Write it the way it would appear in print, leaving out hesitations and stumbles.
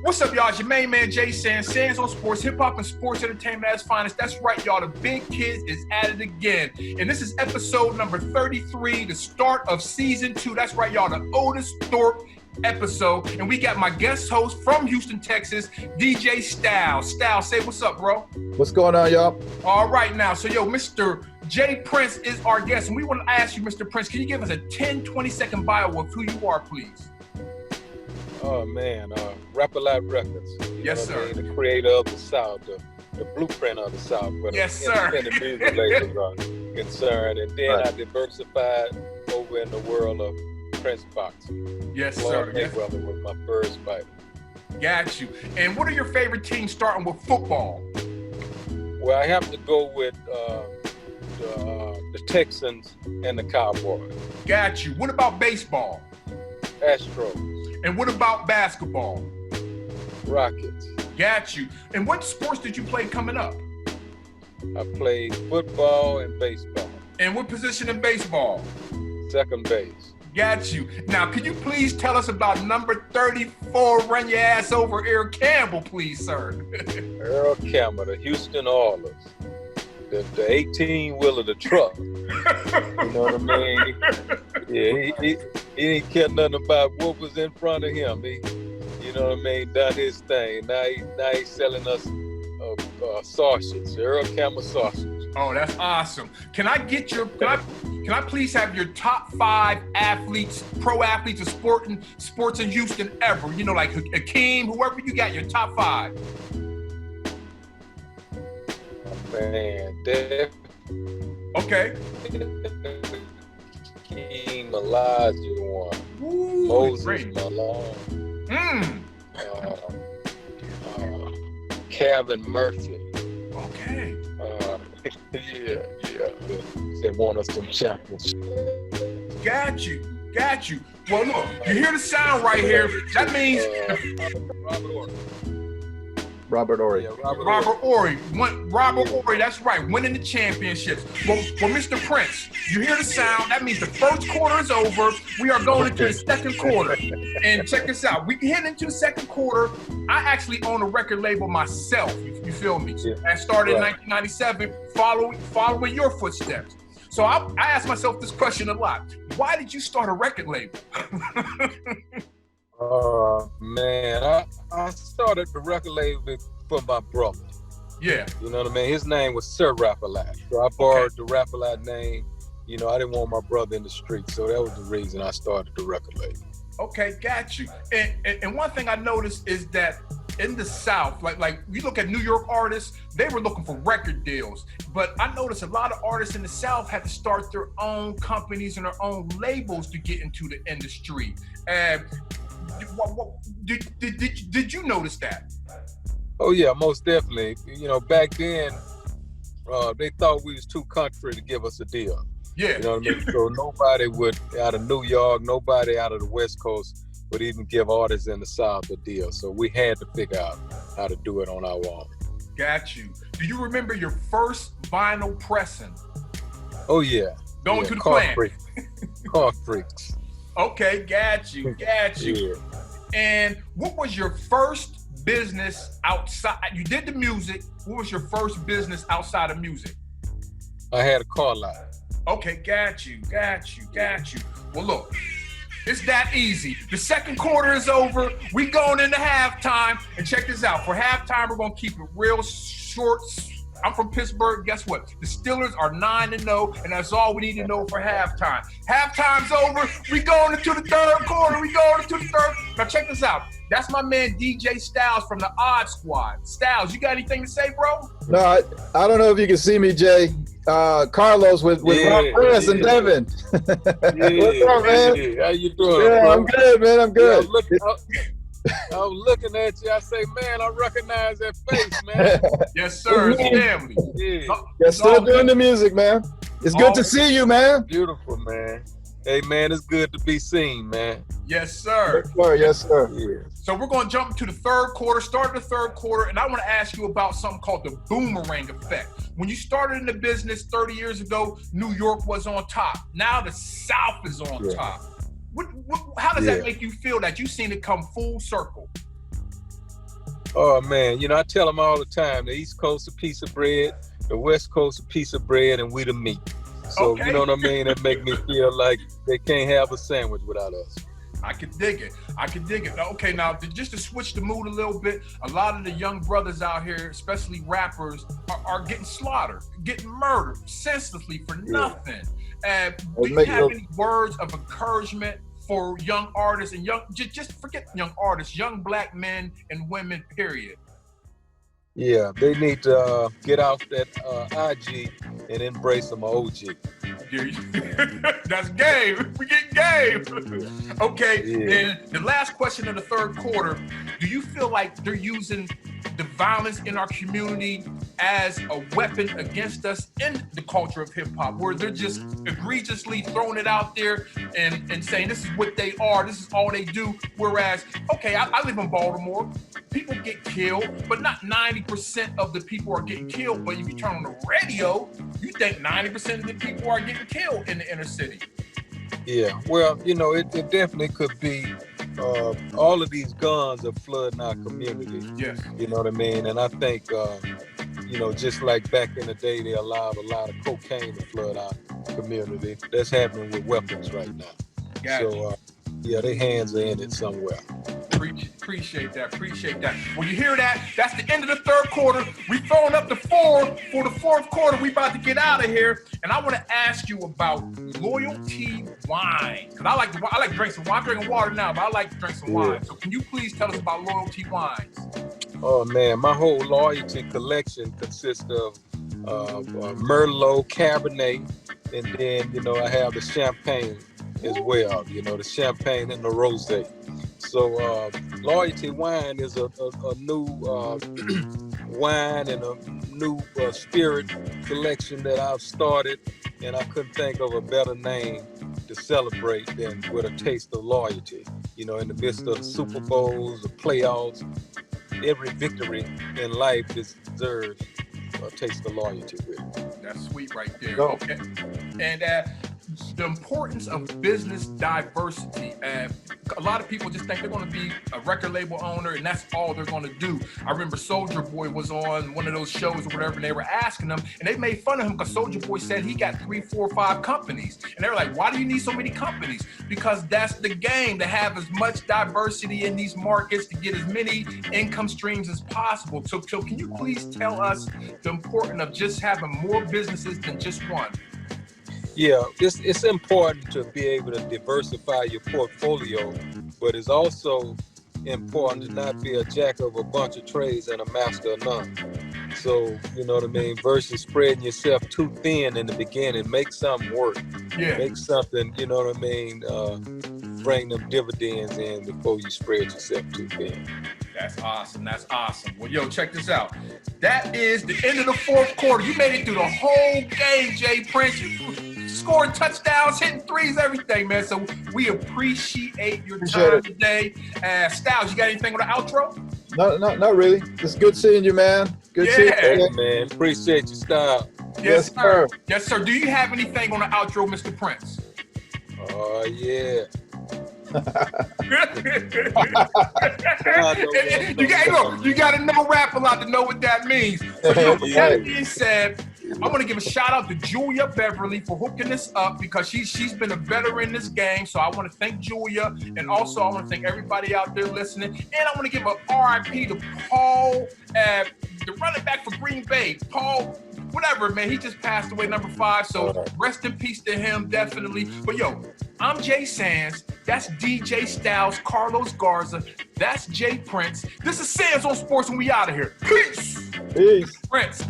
What's up, y'all? It's your main man, Jay Sands on sports, hip-hop, and sports entertainment at its finest. That's right, y'all. The Big Kids is at it again. And this is episode number 33, the start of season 2. That's right, y'all. The Otis Thorpe episode. And we got my guest host from Houston, Texas, DJ Styles. Styles, say what's up, bro. What's going on, y'all? All right, now. So, yo, Mr. Jay Prince is our guest. And we want to ask you, Mr. Prince, can you give us a 10, 20-second bio of who you are, please? Oh man, Rap-A-Lot Records. Yes, sir. The creator of the South, the blueprint of the South. Yes, sir. Independent music labels are concerned, and then I diversified over in the world of Prince boxing. Yes, Floyd sir. Mayweather was my first fighter. Got you. And what are your favorite teams starting with football? Well, I have to go with the Texans and the Cowboys. Got you. What about baseball? Astros. And what about basketball? Rockets. Got you. And what sports did you play coming up? I played football and baseball. And what position in baseball? Second base. Got you. Now, could you please tell us about number 34, run your ass over, Earl Campbell, please, sir? Earl Campbell, the Houston Oilers. The 18-wheeler, the truck. You know what I mean? Yeah, he didn't care nothing about what was in front of him. He, you know what I mean, done his thing. Now he's selling us sausage, Earl Campbell sausage. Oh, that's awesome. Can I please have your top 5 athletes, pro athletes of sports in Houston ever? You know, like Hakeem, whoever you got, your top 5. Man, okay. King Elijah one. Ooh, Moses great. Malone. Mm. Kevin Murphy. Okay. Yeah. They want us some championships. Got you. Well, look, you hear the sound right here. That means Robert Ory. Robert Ory. Yeah, Robert Ory. Robert Ory, that's right, winning the championships. Well, Mr. Prince, you hear the sound. That means the first quarter is over. We are going into the second quarter. And check this out. We get into the second quarter. I actually own a record label myself. You feel me? Yeah. I started in 1997, following your footsteps. So I ask myself this question a lot. Why did you start a record label? Oh, man. I started the record label for my brother. Yeah. You know what I mean? His name was Sir Rap-A-Lot. So I borrowed the Rap-A-Lot name. You know, I didn't want my brother in the street. So that was the reason I started the record label. Okay, got you. And one thing I noticed is that in the South, like you look at New York artists, they were looking for record deals. But I noticed a lot of artists in the South had to start their own companies and their own labels to get into the industry. Did you notice that? Oh yeah, most definitely. You know, back then, they thought we was too country to give us a deal. Yeah. You know what I mean? So nobody would, out of New York, nobody out of the West Coast would even give artists in the South a deal. So we had to figure out how to do it on our own. Got you. Do you remember your first vinyl pressing? Oh yeah. Going to the plant. Car freaks. Okay, got you. Yeah. And what was your first business outside? You did the music. What was your first business outside of music? I had a car lot. Okay, got you. Well, look, it's that easy. The second quarter is over. We going into halftime. And check this out. For halftime, we're going to keep it real short. I'm from Pittsburgh. Guess what? The Steelers are 9-0, and that's all we need to know for halftime. Halftime's over. We going into the third quarter. Now check this out. That's my man DJ Styles from the Odd Squad. Styles, you got anything to say, bro? No, I don't know if you can see me, Jay. Carlos with Rob Chris and Devin. What's up, man? How you doing? Yeah, bro? I'm good, man. I'm good. I was looking at you. I say, man, I recognize that face, man. Yes, sir. It's family. Yeah. You're still doing the music, man. It's good to see you, man. Beautiful, man. Hey, man, it's good to be seen, man. Yes, sir. Yes, sir. Yeah. So we're going to jump to the third quarter, start the third quarter, and I want to ask you about something called the Boomerang Effect. When you started in the business 30 years ago, New York was on top. Now the South is on top. How does that make you feel that you've seen it come full circle? Oh man, I tell them all the time, the East Coast a piece of bread, the West Coast a piece of bread, and we the meat. So you know what I mean? That make me feel like they can't have a sandwich without us. I can dig it. Okay, now just to switch the mood a little bit, a lot of the young brothers out here, especially rappers, are getting slaughtered, getting murdered senselessly for nothing. Do you have any words of encouragement for young artists and just forget young artists, young black men and women, period? Yeah, they need to get off that IG and embrace some OG. That's game. We get game. Okay, and the last question of the third quarter, do you feel like they're using the violence in our community as a weapon against us in the culture of hip hop, where they're just egregiously throwing it out there and saying this is what they are, this is all they do? Whereas, okay, I live in Baltimore. People get killed, but not 90% of the people are getting killed. But if you turn on the radio, you think 90% of the people are getting killed in the inner city. Yeah, well, it definitely could be all of these guns are flooding our community. Yes. You know what I mean? And I think, just like back in the day, they allowed a lot of cocaine to flood our community. That's happening with weapons right now. Gotcha. So, their hands are in it somewhere. Appreciate that. Well, you hear that? That's the end of the third quarter. We throwing up the 4 for the fourth quarter. We about to get out of here, and I want to ask you about Loyalty Wine, because I like to drink some wine. I'm drinking water now, but I like to drink some wine. So can you please tell us about Loyalty Wines? Oh man, my whole Loyalty collection consists of Merlot, Cabernet, and then I have the champagne as well. The champagne and the rosé. So Loyalty Wine is a new wine and a new spirit collection that I've started, and I couldn't think of a better name to celebrate than with a taste of loyalty. In the midst of the Super Bowls, the playoffs, every victory in life deserves a taste of loyalty with it. That's sweet right there. Okay. And the importance of business diversity. A lot of people just think they're going to be a record label owner and that's all they're going to do. I remember Soulja Boy was on one of those shows or whatever, and they were asking him, and they made fun of him because Soulja Boy said he got 3, 4, 5 companies. And they were like, why do you need so many companies? Because that's the game, to have as much diversity in these markets, to get as many income streams as possible. So can you please tell us the importance of just having more businesses than just one? Yeah, it's important to be able to diversify your portfolio, but it's also important to not be a jack of a bunch of trades and a master of none. So, you know what I mean, versus spreading yourself too thin in the beginning, make something work. Yeah. Make something, you know what I mean, bring them dividends in before you spread yourself too thin. That's awesome. Well, yo, check this out. That is the end of the fourth quarter. You made it through the whole game, Jay Prince. You scoring touchdowns, hitting threes, everything, man. So we appreciate your time today. Styles, you got anything on the outro? No, not really. It's good seeing you, man. Good seeing you. Hey, man. Appreciate your style. Yes, sir. Yes, sir. Do you have anything on the outro, Mr. Prince? Oh, yeah. You got to know rap a lot to know what that means. So, with that being said, I want to give a shout out to Julia Beverly for hooking this up, because she's been a veteran in this game. So I want to thank Julia, and also I want to thank everybody out there listening. And I want to give a RIP to Paul, the running back for Green Bay. Paul, whatever, man, he just passed away, number 5. So rest in peace to him, definitely. But yo, I'm Jay Sands. That's DJ Styles, Carlos Garza. That's Jay Prince. This is Sands on Sports, and we out of here. Peace. Peace. Prince.